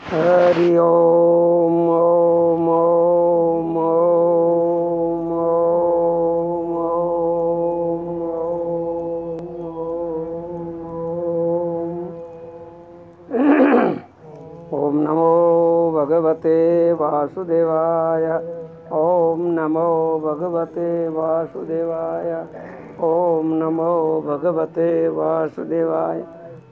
हरि ओम ओम ओम ओम ओम ओम नमो भगवते वासुदेवाय। ओम नमो भगवते वासुदेवाय। ओम नमो भगवते वासुदेवाय।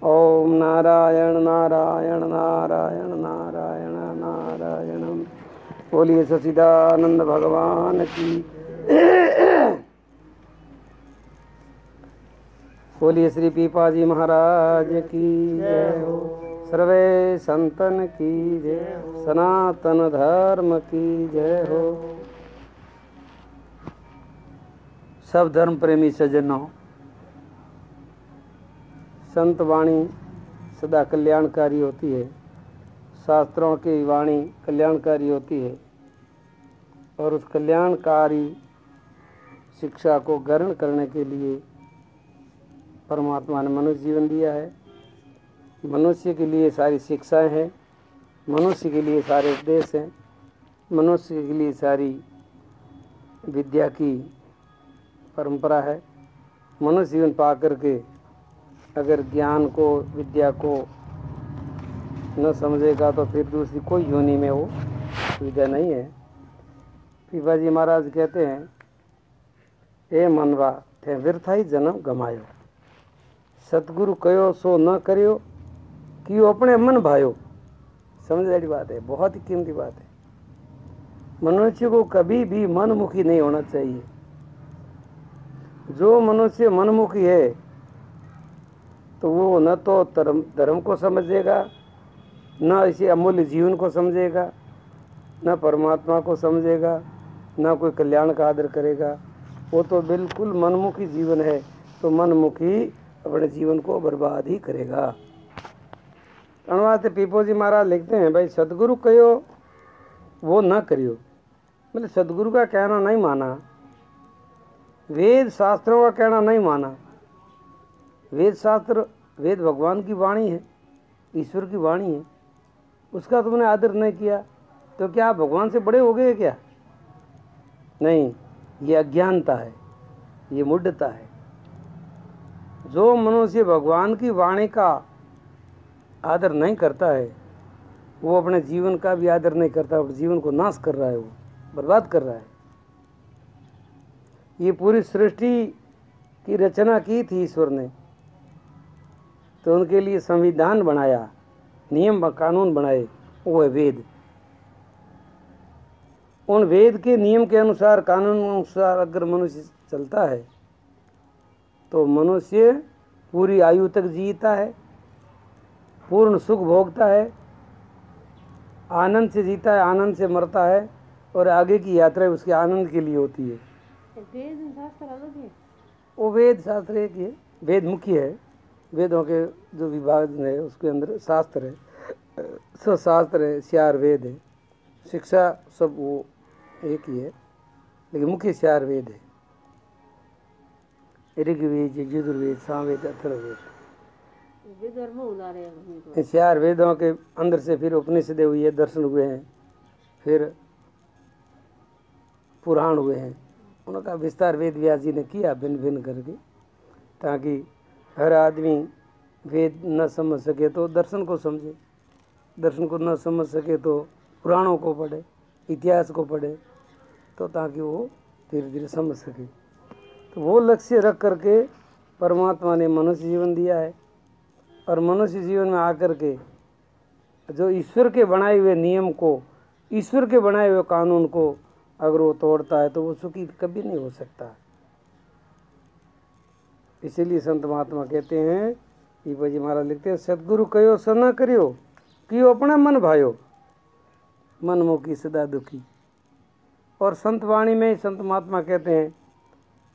ओम नारायण नारायण नारायण नारायण नारायण। बोलिए सच्चिदानंद भगवान की। बोलिए श्री पीपाजी महाराज की जय हो। सर्वे संतन की जय हो। सनातन धर्म की जय हो। सब धर्म प्रेमी सज्जनों, संत वाणी सदा कल्याणकारी होती है। शास्त्रों की वाणी कल्याणकारी होती है और उस कल्याणकारी शिक्षा को ग्रहण करने के लिए परमात्मा ने मनुष्य जीवन दिया है। मनुष्य के लिए सारी शिक्षाएं हैं, मनुष्य के लिए सारे उपदेश हैं, मनुष्य के लिए सारी विद्या की परंपरा है। मनुष्य जीवन पा करके अगर ज्ञान को, विद्या को न समझेगा तो फिर दूसरी कोई योनि में वो विद्या नहीं है। पीपाजी महाराज कहते हैं, ए मनवा थे व्यर्था ही जन्म गमायो, सतगुरु कहो सो न करियो, कियो अपने मन भायो। समझ वाली बात है, बहुत ही कीमती बात है। मनुष्य को कभी भी मनमुखी नहीं होना चाहिए। जो मनुष्य मनमुखी है तो वो न तो धर्म को समझेगा, न इसे अमूल्य जीवन को समझेगा, न परमात्मा को समझेगा, न कोई कल्याण का आदर करेगा। वो तो बिल्कुल मनमुखी जीवन है, तो मनमुखी अपने जीवन को बर्बाद ही करेगा। अनुवाद पीपोजी महाराज लिखते हैं, भाई सदगुरु कहो वो न करियो, मतलब सदगुरु का कहना नहीं माना, वेद शास्त्रों का कहना नहीं माना। वेद शास्त्र, वेद भगवान की वाणी है, ईश्वर की वाणी है, उसका तुमने आदर नहीं किया तो क्या आप भगवान से बड़े हो गए क्या? नहीं, ये अज्ञानता है, ये मूढ़ता है। जो मनुष्य भगवान की वाणी का आदर नहीं करता है वो अपने जीवन का भी आदर नहीं करता, अपने जीवन को नाश कर रहा है, वो बर्बाद कर रहा है। ये पूरी सृष्टि की रचना की थी ईश्वर ने, तो उनके लिए संविधान बनाया, नियम कानून बनाए, वो है वेद। उन वेद के नियम के अनुसार, कानून के अनुसार अगर मनुष्य चलता है तो मनुष्य पूरी आयु तक जीता है, पूर्ण सुख भोगता है, आनंद से जीता है, आनंद से मरता है, और आगे की यात्रा उसके आनंद के लिए होती है। वेद शास्त्र अलग है? वो वेद शास्त्र एक है, वेद मुख्य है। वेदों के जो विभाग है उसके अंदर शास्त्र है, सब शास्त्र है, 4 वेद है, शिक्षा सब वो एक ही है, लेकिन मुख्य 4 वेद है। ऋग्वेद, यजुर्वेद, सामवेद, अथर्ववेद। इन 4 वेदों के अंदर से फिर उपनिषद हुई है, दर्शन हुए हैं, फिर पुराण हुए हैं। उनका विस्तार वेद व्यास जी ने किया भिन्न भिन्न करके, ताकि हर आदमी वेद न समझ सके तो दर्शन को समझे, दर्शन को न समझ सके तो पुराणों को पढ़े, इतिहास को पढ़े, तो ताकि वो धीरे धीरे समझ सके। तो वो लक्ष्य रख करके परमात्मा ने मनुष्य जीवन दिया है। और मनुष्य जीवन में आकर के जो ईश्वर के बनाए हुए नियम को, ईश्वर के बनाए हुए कानून को अगर वो तोड़ता है तो वो सुखी कभी नहीं हो सकता। इसीलिए संत महात्मा कहते हैं, पीपाजी महाराज लिखते हैं, सदगुरु कहो सो न करियो, कियो अपना मन भायो, मन मुखी सदा दुखी। और संत वाणी में संत महात्मा कहते हैं,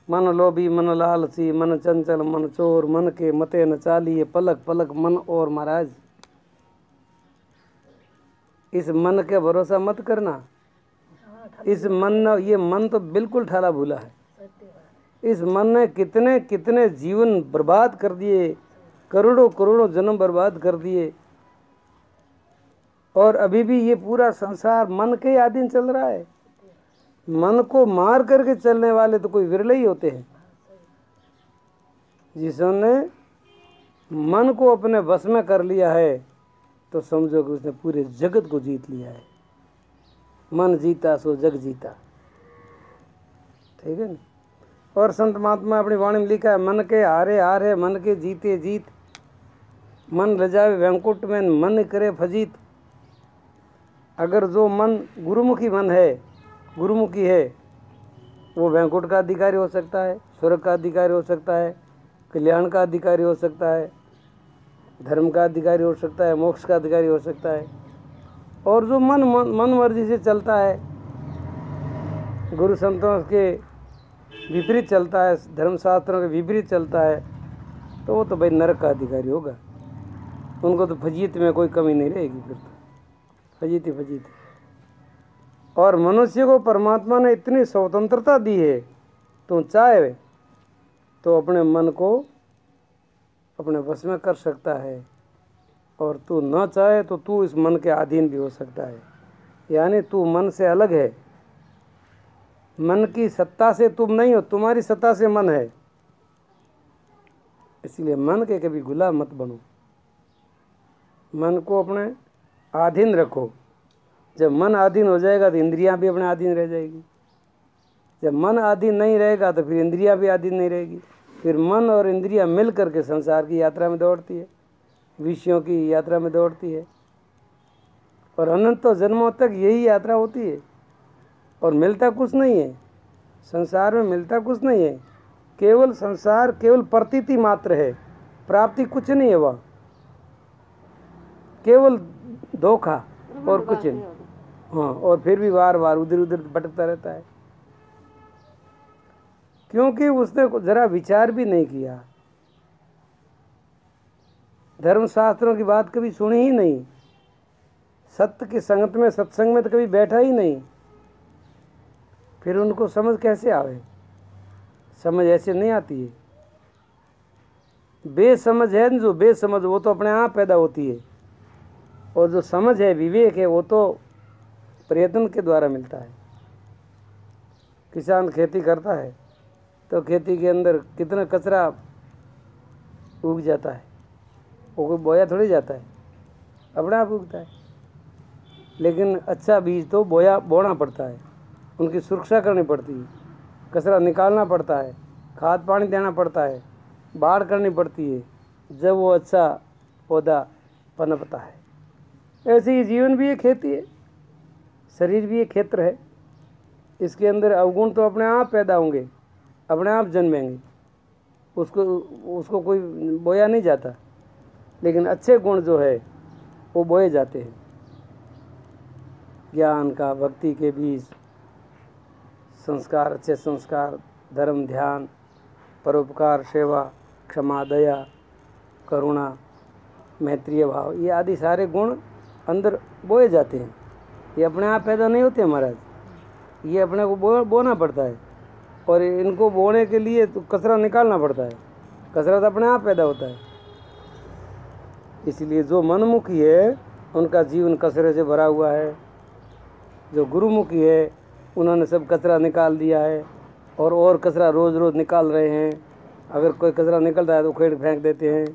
मन लोभी मन लालची, मन चंचल मन चोर, मन के मते न चालिए, पलक पलक मन और महाराज। इस मन के भरोसा मत करना। इस मन, ये मन तो बिल्कुल ठाला भूला है। इस मन ने कितने कितने जीवन बर्बाद कर दिए, करोड़ों करोड़ों जन्म बर्बाद कर दिए। और अभी भी ये पूरा संसार मन के अधीन चल रहा है। मन को मार करके चलने वाले तो कोई विरले ही होते हैं। जिसने मन को अपने वश में कर लिया है तो समझो कि उसने पूरे जगत को जीत लिया है। मन जीता सो जग जीता, ठीक है ना। और संत महात्मा अपनी वाणी में लिखा है, मन के हारे हार है, मन के जीते जीत। मन रजावे वैंकुट में, मन करे फजीत। अगर जो मन गुरुमुखी मन है, गुरुमुखी है, वो वैंकुट का अधिकारी हो सकता है, स्वर्ग का अधिकारी हो सकता है, कल्याण का अधिकारी हो सकता है, धर्म का अधिकारी हो सकता है, मोक्ष का अधिकारी हो सकता है। और जो मन मर्जी से चलता है, गुरु संतों के विपरीत चलता है, धर्मशास्त्रों के विपरीत चलता है, तो वो तो भाई नरक का अधिकारी होगा। उनको तो फजीत में कोई कमी नहीं रहेगी, फिर तो फजीत ही फजीत है। और मनुष्य को परमात्मा ने इतनी स्वतंत्रता दी है, तो चाहे तो अपने मन को अपने वश में कर सकता है, और तू न चाहे तो तू इस मन के अधीन भी हो सकता है। यानी तू मन से अलग है, मन की सत्ता से तुम नहीं हो, तुम्हारी सत्ता से मन है। इसलिए मन के कभी गुलाम मत बनो, मन को अपने अधीन रखो। जब मन अधीन हो जाएगा तो इंद्रियां भी अपने अधीन रह जाएगी। जब मन अधीन नहीं रहेगा तो फिर इंद्रियां भी अधीन नहीं रहेगी। फिर मन और इंद्रियां मिल करके संसार की यात्रा में दौड़ती है, विषयों की यात्रा में दौड़ती है, और अनंत जन्मों तक यही यात्रा होती है। और मिलता कुछ नहीं है संसार में, मिलता कुछ नहीं है। केवल संसार केवल प्रतीति मात्र है, प्राप्ति कुछ नहीं है, वह केवल धोखा और कुछ नहीं। हाँ, और फिर भी बार बार उधर उधर भटकता रहता है, क्योंकि उसने जरा विचार भी नहीं किया, धर्मशास्त्रों की बात कभी सुनी ही नहीं, सत्य की संगत में सत्संग में तो कभी बैठा ही नहीं। फिर उनको समझ कैसे आवे? समझ ऐसे नहीं आती है। बेसमझ है जो बेसमझ, वो तो अपने आप पैदा होती है, और जो समझ है, विवेक है, वो तो प्रयत्न के द्वारा मिलता है। किसान खेती करता है तो खेती के अंदर कितना कचरा उग जाता है, वो कोई बोया थोड़ी जाता है, अपने आप उगता है। लेकिन अच्छा बीज तो बोना पड़ता है, उनकी सुरक्षा करनी पड़ती है, कचरा निकालना पड़ता है, खाद पानी देना पड़ता है, बाढ़ करनी पड़ती है, जब वो अच्छा पौधा पनपता है। ऐसे ही जीवन भी एक खेती है, शरीर भी एक क्षेत्र है। इसके अंदर अवगुण तो अपने आप पैदा होंगे, अपने आप जन्मेंगे, उसको कोई बोया नहीं जाता। लेकिन अच्छे गुण जो है वो बोए जाते हैं। ज्ञान का, भक्ति के बीज, संस्कार, अच्छे संस्कार, धर्म, ध्यान, परोपकार, सेवा, क्षमा, दया, करुणा, मैत्रीय भाव, ये आदि सारे गुण अंदर बोए जाते हैं। ये अपने आप पैदा नहीं होते महाराज, ये अपने को बोना पड़ता है, और इनको बोने के लिए तो कचरा निकालना पड़ता है। कचरा तो अपने आप पैदा होता है। इसलिए जो मनमुखी है उनका जीवन कचरे से भरा हुआ है, जो गुरुमुखी है उन्होंने सब कचरा निकाल दिया है, और कचरा रोज़ रोज़ निकाल रहे हैं। अगर कोई कचरा निकलता है तो उखेड़ फेंक देते हैं,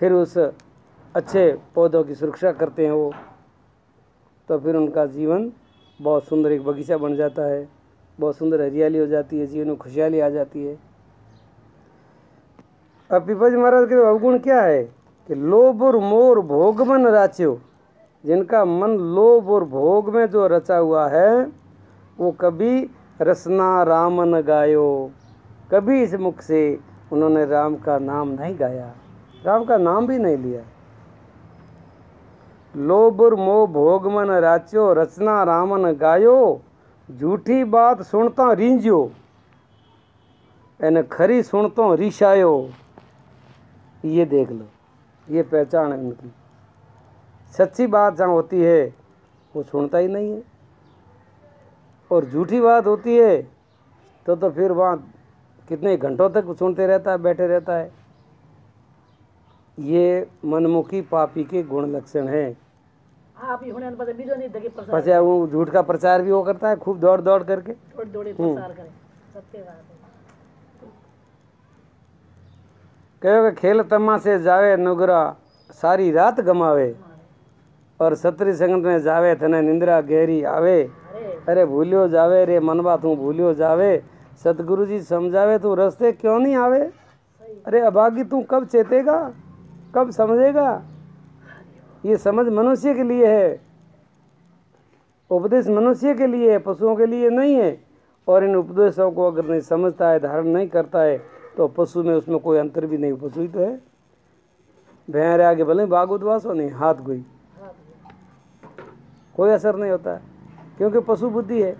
फिर उस अच्छे पौधों की सुरक्षा करते हैं वो, तो फिर उनका जीवन बहुत सुंदर एक बगीचा बन जाता है, बहुत सुंदर हरियाली हो जाती है, जीवन में खुशहाली आ जाती है। अब पिपज महाराज के अवगुण क्या है कि लोभ और मोर भोग मन राच्यो, जिनका मन लोभ और भोग में जो रचा हुआ है वो कभी रसना राम न गायो, कभी इस मुख से उन्होंने राम का नाम नहीं गाया, राम का नाम भी नहीं लिया। लोभ और मोह भोग मन राच्यो, रचना रामन गायो, झूठी बात सुनता रींझ्यो, एने खरी सुनता रिशायो। ये देख लो, ये पहचान है उनकी। सच्ची बात जहाँ होती है वो सुनता ही नहीं है, और झूठी बात होती है तो फिर वहाँ कितने घंटों तक सुनते रहता है, बैठे रहता है। ये मनमुखी पापी के गुण लक्षण हैं। आप ही होने बदे बीजो नहीं दगे प्रसार पछे वो झूठ का प्रचार भी वो करता है खूब दौड़ दौड़ करके। थोड़ी थोड़ी प्रसार करे सत्य बात है। कहो कि खेल तमाशे जावे नुगरा सारी रात गमावे और सतरी संगत में जावे थने निंद्रा गहरी आवे। अरे भूलियो जावे रे मनवा तू भूलियो जावे सतगुरु जी समझावे तू रास्ते क्यों नहीं आवे। अरे अभागी तू कब चेतेगा कब समझेगा। ये समझ मनुष्य के लिए है, उपदेश मनुष्य के लिए है, पशुओं के लिए नहीं है। और इन उपदेशों को अगर नहीं समझता है धारण नहीं करता है तो पशु में उसमें कोई अंतर भी नहीं। पशु ही तो है। भैंस आगे भले बाग उदवास हो नहीं हाथ गई कोई असर नहीं होता है क्योंकि पशु बुद्धि है।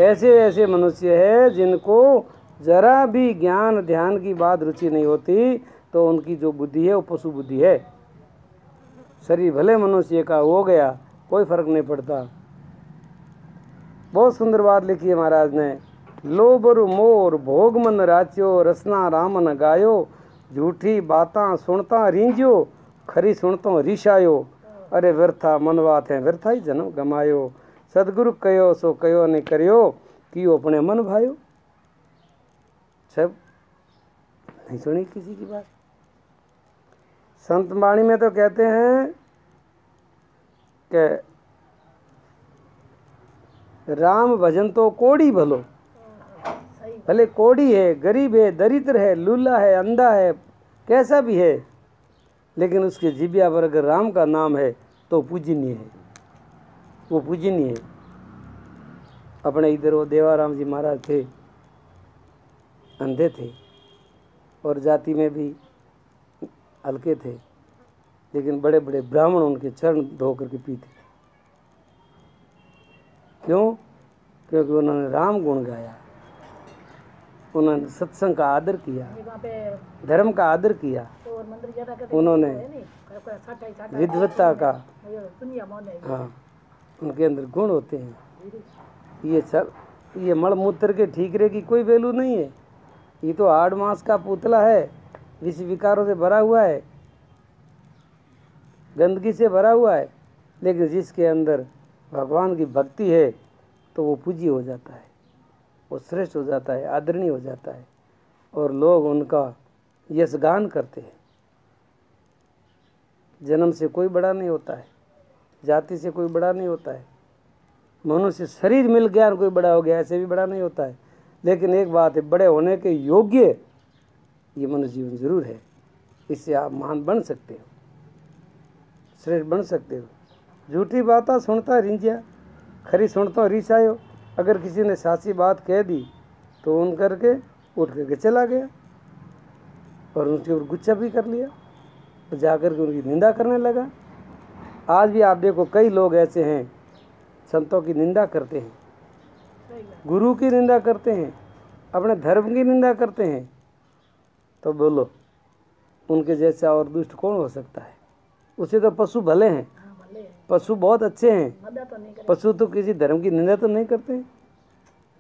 ऐसे ऐसे मनुष्य है जिनको जरा भी ज्ञान ध्यान की बात रुचि नहीं होती तो उनकी जो बुद्धि है वो पशु बुद्धि है। शरीर भले मनुष्य का हो गया कोई फर्क नहीं पड़ता। बहुत सुंदर बात लिखी है महाराज ने। लोबरु मोर भोग मन राच्यो रसना राम न गायो झूठी बातां सुनता रींज्यो खरी सुनतो रीशायो। अरे व्यर्था मनवा थे व्यर्था ही जन्म गमायो सदगुरु कयो सो कयो ने करियो कियो अपने मन भायो। सब नहीं सुनी किसी की बात। संत वाणी में तो कहते हैं कि राम भजन तो कोड़ी भलो। भले कोड़ी है गरीब है दरिद्र है लूला है अंधा है कैसा भी है लेकिन उसके जिब्या पर अगर राम का नाम है तो पूजनीय है, वो पूजनीय है। अपने इधर वो देवाराम जी महाराज थे, अंधे थे और जाति में भी हल्के थे लेकिन बड़े बड़े ब्राह्मण उनके चरण धो करके पीते थे। क्यों? क्योंकि उन्होंने राम गुण गाया, उन्होंने सत्संग का आदर किया, धर्म का आदर किया, उन्होंने विद्वत्ता का, हाँ उनके अंदर गुण होते हैं। ये सब ये मल मूत्र के ठीकरे की कोई वैल्यू नहीं है। ये तो 8 मास का पुतला है, विषय विकारों से भरा हुआ है, गंदगी से भरा हुआ है। लेकिन जिसके अंदर भगवान की भक्ति है तो वो पूज्य हो जाता है, वो श्रेष्ठ हो जाता है, आदरणीय हो जाता है और लोग उनका यशगान करते हैं। जन्म से कोई बड़ा नहीं होता है, जाति से कोई बड़ा नहीं होता है, मनुष्य शरीर मिल गया कोई बड़ा हो गया ऐसे भी बड़ा नहीं होता है। लेकिन एक बात है, बड़े होने के योग्य ये मनुष्य जीवन जरूर है। इससे आप महान बन सकते हो, श्रेष्ठ बन सकते हो। झूठी बातें सुनता रिंझिया खरी सुनता रिसायो। अगर किसी ने साची बात कह दी तो उन करके उठ करके चला गया और उनके ऊपर गुस्सा भी कर लिया तो जाकर के उनकी निंदा करने लगा। आज भी आप देखो कई लोग ऐसे हैं संतों की निंदा करते हैं, गुरु की निंदा करते हैं, अपने धर्म की निंदा करते हैं। तो बोलो उनके जैसा और दुष्ट कौन हो सकता है? उसे तो पशु भले हैं, पशु बहुत अच्छे हैं, पशु तो किसी धर्म की निंदा तो नहीं करते हैं।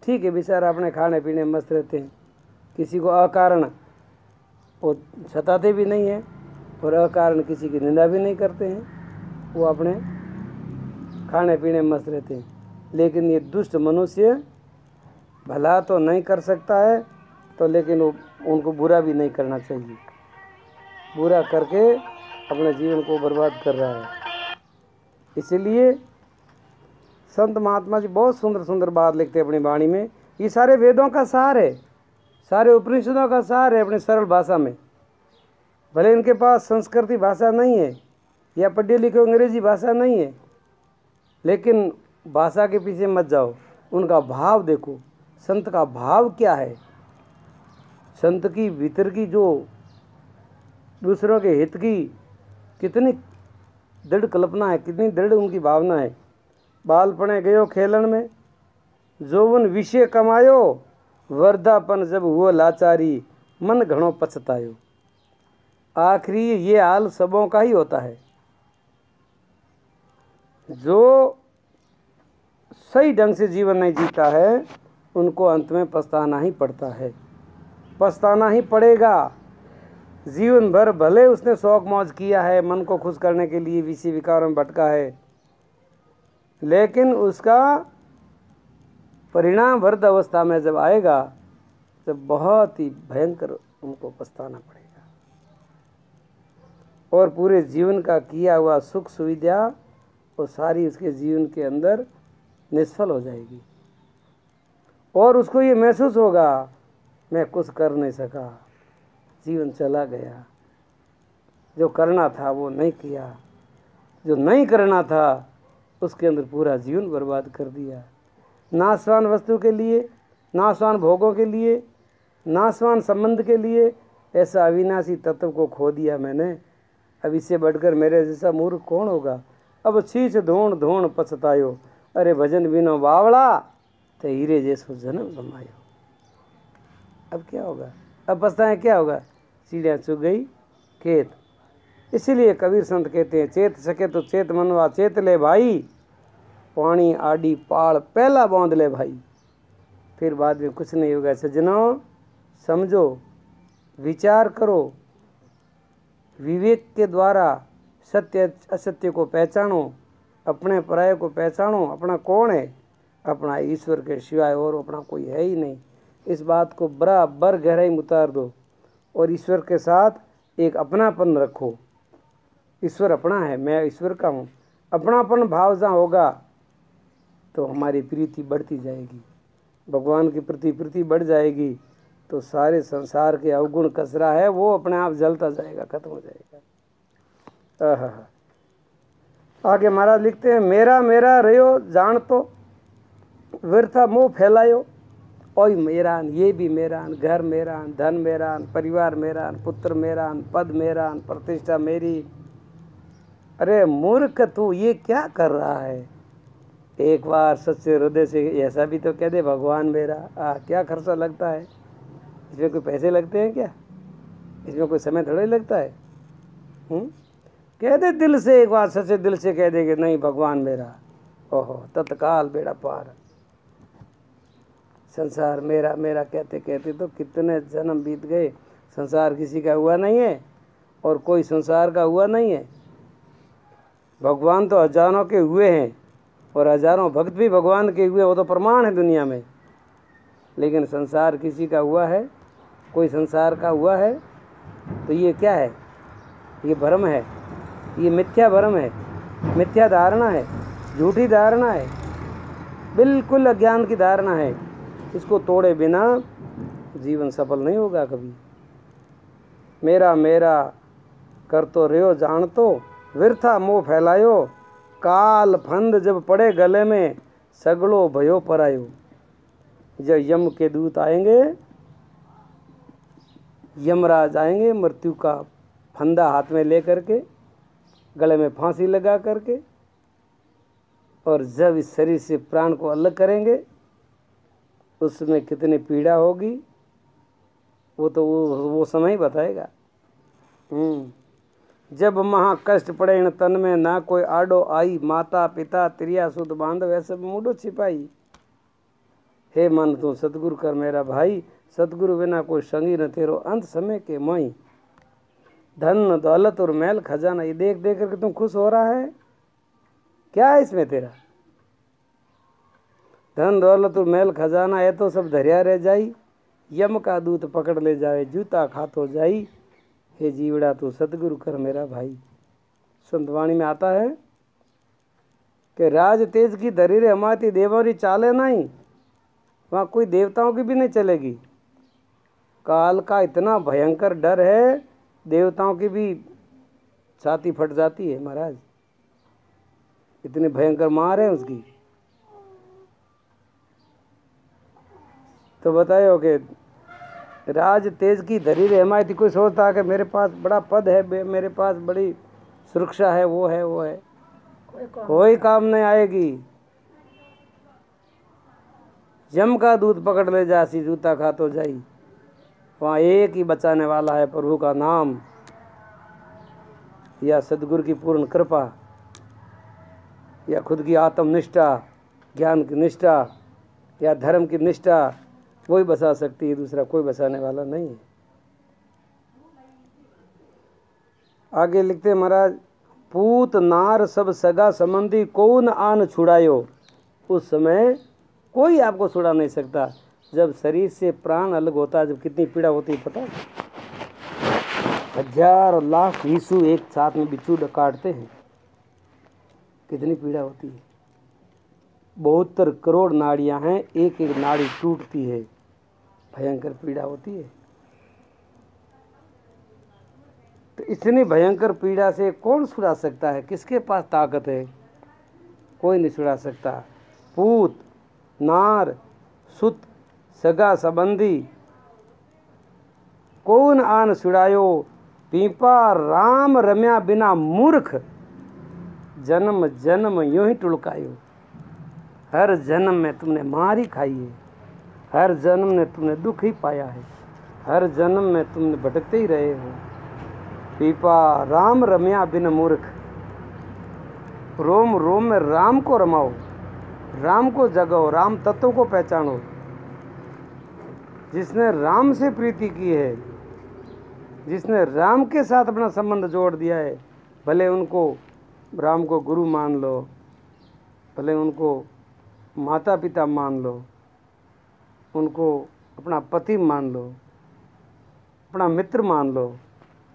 ठीक है बेचारा अपने खाने पीने में मस्त रहते हैं, किसी को अकारण वो सताते भी नहीं हैं और अकारण किसी की निंदा भी नहीं करते हैं, वो अपने खाने पीने में मस्त रहते हैं। लेकिन ये दुष्ट मनुष्य भला तो नहीं कर सकता है तो लेकिन वो उनको बुरा भी नहीं करना चाहिए, बुरा करके अपने जीवन को बर्बाद कर रहा है। इसलिए संत महात्मा जी बहुत सुंदर सुंदर बात लिखते हैं अपनी वाणी में। ये सारे वेदों का सार है, सारे उपनिषदों का सार है अपनी सरल भाषा में। भले इनके पास संस्कृति भाषा नहीं है या पढ़े लिखे अंग्रेजी भाषा नहीं है, लेकिन भाषा के पीछे मत जाओ, उनका भाव देखो। संत का भाव क्या है, संत की भीतर की जो दूसरों के हित की कितनी दृढ़ कल्पना है, कितनी दृढ़ उनकी भावना है। बालपने गयो खेलन में जोवन विषय कमायो वर्धापन जब हुआ लाचारी मन घणो पछतायो। आखिरी ये हाल सबों का ही होता है। जो सही ढंग से जीवन नहीं जीता है उनको अंत में पछताना ही पड़ता है, पछताना ही पड़ेगा। जीवन भर भले उसने शौक मौज किया है, मन को खुश करने के लिए विषय विकारों में भटका है, लेकिन उसका परिणाम वृद्ध अवस्था में जब आएगा तब बहुत ही भयंकर उनको पछताना पड़ेगा और पूरे जीवन का किया हुआ सुख सुविधा वो सारी उसके जीवन के अंदर निष्फल हो जाएगी और उसको ये महसूस होगा मैं कुछ कर नहीं सका, जीवन चला गया, जो करना था वो नहीं किया, जो नहीं करना था उसके अंदर पूरा जीवन बर्बाद कर दिया। नाशवान वस्तु के लिए, नाशवान भोगों के लिए, नाशवान संबंध के लिए ऐसा अविनाशी तत्व को खो दिया मैंने। अब इससे बढ़कर मेरे जैसा मूर्ख कौन होगा। अब शीश धोण धोण पछतायो, अरे भजन बिनो बावड़ा तो हीरे जैसो जन्म गमायो। अब क्या होगा, अब पछताएं क्या होगा, चिड़िया चुग गई खेत। इसीलिए कबीर संत कहते हैं चेत सके तो चेत मनवा चेत ले भाई, पानी आड़ी पाल पहला बांध ले भाई, फिर बाद में कुछ नहीं होगा। सज्जनों समझो, विचार करो, विवेक के द्वारा सत्य असत्य को पहचानो, अपने पराये को पहचानो। अपना कौन है, अपना ईश्वर के सिवाय और अपना कोई है ही नहीं। इस बात को बराबर गहराई में उतार दो और ईश्वर के साथ एक अपनापन रखो। ईश्वर अपना है, मैं ईश्वर का हूँ। अपनापन भाव जहाँ होगा तो हमारी प्रीति बढ़ती जाएगी, भगवान की प्रति प्रीति बढ़ जाएगी, तो सारे संसार के अवगुण कचरा है वो अपने आप जलता जाएगा, खत्म हो जाएगा। आगे महाराज लिखते हैं मेरा मेरा रहो जान तो व्यर्था मोह फैलायो, ओय मेरान, ये भी मेरान, घर मेरान, धन मेरान, परिवार मेरान, पुत्र मेरान, पद मेरान, प्रतिष्ठा मेरी। अरे मूर्ख तू ये क्या कर रहा है, एक बार सच्चे हृदय से ऐसा भी तो कह दे भगवान मेरा। क्या खर्चा लगता है इसमें, कोई पैसे लगते हैं क्या, इसमें कोई समय थोड़ा ही लगता है। कह दे दिल से, एक बार सच्चे दिल से कह दे कि नहीं भगवान मेरा, ओहो तत्काल बेड़ा पार। संसार मेरा मेरा कहते कहते तो कितने जन्म बीत गए, संसार किसी का हुआ नहीं है और कोई संसार का हुआ नहीं है। भगवान तो हजारों के हुए हैं और हजारों भक्त भी भगवान के हुए, वो तो प्रमाण है दुनिया में। लेकिन संसार किसी का हुआ है, कोई संसार का हुआ है तो ये क्या है, ये भ्रम है, ये मिथ्या भ्रम है, मिथ्या धारणा है, झूठी धारणा है, बिल्कुल अज्ञान की धारणा है। इसको तोड़े बिना जीवन सफल नहीं होगा कभी। मेरा मेरा कर तो रहो जान तो व्यर्था मोह फैलायो, काल फंद जब पड़े गले में सगड़ो भयो परायो। जब यम के दूत आएंगे, यमराज आएंगे मृत्यु का फंदा हाथ में ले करके, गले में फांसी लगा करके, और जब इस शरीर से प्राण को अलग करेंगे उसमें कितनी पीड़ा होगी वो तो वो समय ही बताएगा। जब महा कष्ट पड़े इन तन में, ना कोई आडो आई, माता पिता त्रिया सुध बांधव ऐसे मूडो छिपाई। हे मन तू सतगुरु कर मेरा भाई, सतगुरु बिना कोई संगी न तेरो, अंत समय के मोई। धन दौलत और मैल खजाना, ये देख देख करके तुम खुश हो रहा है, क्या है इसमें तेरा। धन दौलत और मैल खजाना है तो सब धरिया रह जाई, यम का दूत पकड़ ले जाए, जूता खातो जाई। हे जीवड़ा तू सतगुरु कर मेरा भाई। संतवाणी में आता है कि राज तेज की धरी रे हमारी देवरी चाले नहीं, वहाँ कोई देवताओं की भी नहीं चलेगी। काल का इतना भयंकर डर है, देवताओं की भी छाती फट जाती है महाराज, इतनी भयंकर मार है उसकी। तो बताए कि राज तेज की धरी रे हमारी, कोई सोचता है कि मेरे पास बड़ा पद है, मेरे पास बड़ी सुरक्षा है, वो है वो है, कोई काम नहीं आएगी। यम का दूध पकड़ ले जासी, जूता खा तो जाई। वहाँ एक ही बचाने वाला है, प्रभु का नाम या सदगुरु की पूर्ण कृपा या खुद की आत्मनिष्ठा, ज्ञान की निष्ठा या धर्म की निष्ठा, वही बचा सकती है, दूसरा कोई बचाने वाला नहीं है। आगे लिखते महाराज, पूत नार सब सगा संबंधी कौन आन छुड़ायो। उस समय कोई आपको छुड़ा नहीं सकता। जब शरीर से प्राण अलग होता है, जब कितनी पीड़ा होती है पता है? 1000 लाख विषु एक साथ में बिच्छू काटते हैं, कितनी पीड़ा होती है। 72 करोड़ नाड़ियां हैं, एक एक नाड़ी टूटती है, भयंकर पीड़ा होती है। तो इतनी भयंकर पीड़ा से कौन छुड़ा सकता है? किसके पास ताकत है? कोई नहीं छुड़ा सकता। पूत नार सुत सगा संबंधी कौन आन छुड़ायो। पीपा राम रम्या बिना मूर्ख जन्म जन्म यूं ही टुलकायो। हर जन्म में तुमने मार ही खाई है, हर जन्म में तुमने दुख ही पाया है, हर जन्म में तुमने भटकते ही रहे हो। पीपा राम रम्या बिन मूर्ख, रोम रोम में राम को रमाओ, राम को जगाओ, राम तत्व को पहचानो। जिसने राम से प्रीति की है, जिसने राम के साथ अपना संबंध जोड़ दिया है, भले उनको राम को गुरु मान लो, भले उनको माता पिता मान लो, उनको अपना पति मान लो, अपना मित्र मान लो,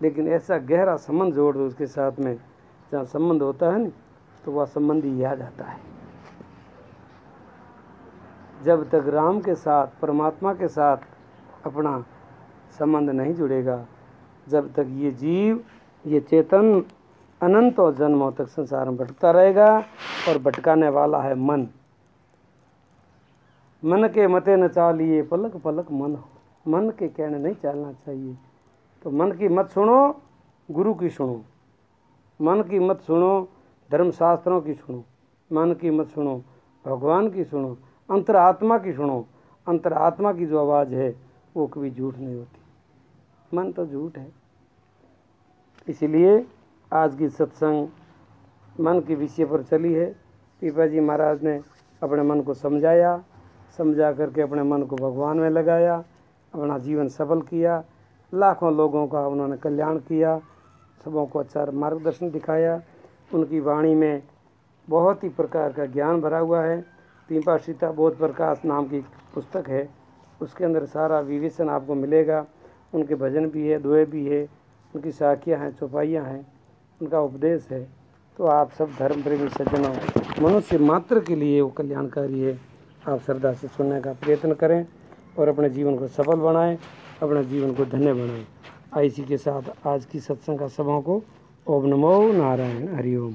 लेकिन ऐसा गहरा संबंध जोड़ दो उसके साथ में, जहाँ संबंध होता है ना, तो वह संबंध ही याद आता है। जब तक राम के साथ, परमात्मा के साथ अपना संबंध नहीं जुड़ेगा, जब तक ये जीव, ये चेतन अनंतों जन्मों तक संसार में भटकता रहेगा। और भटकाने वाला है मन। मन के मते न चालिए पलक पलक मन हो। मन के कहने नहीं चलना चाहिए। तो मन की मत सुनो, गुरु की सुनो। मन की मत सुनो, धर्मशास्त्रों की सुनो। मन की मत सुनो, भगवान की सुनो, अंतरात्मा की सुनो। अंतरात्मा की जो आवाज़ है वो कभी झूठ नहीं होती। मन तो झूठ है। इसलिए आज की सत्संग मन के विषय पर चली है। पीपा जी महाराज ने अपने मन को समझाया, समझा करके अपने मन को भगवान में लगाया, अपना जीवन सफल किया, लाखों लोगों का उन्होंने कल्याण किया, सबों को अच्छा मार्गदर्शन दिखाया। उनकी वाणी में बहुत ही प्रकार का ज्ञान भरा हुआ है। पीपा सीता बोध प्रकाश नाम की पुस्तक है, उसके अंदर सारा विवेचन आपको मिलेगा। उनके भजन भी है, दोहे भी है, उनकी साखियाँ हैं, चौपाइयाँ हैं, उनका उपदेश है। तो आप सब धर्म प्रेमी सज्जनों, मनुष्य मात्र के लिए वो कल्याणकारी है। आप श्रद्धा से सुनने का प्रयत्न करें और अपने जीवन को सफल बनाएं, अपने जीवन को धन्य बनाएं। इसी के साथ आज की सत्संग का सभा को ओम नमो नारायण, हरि ओम।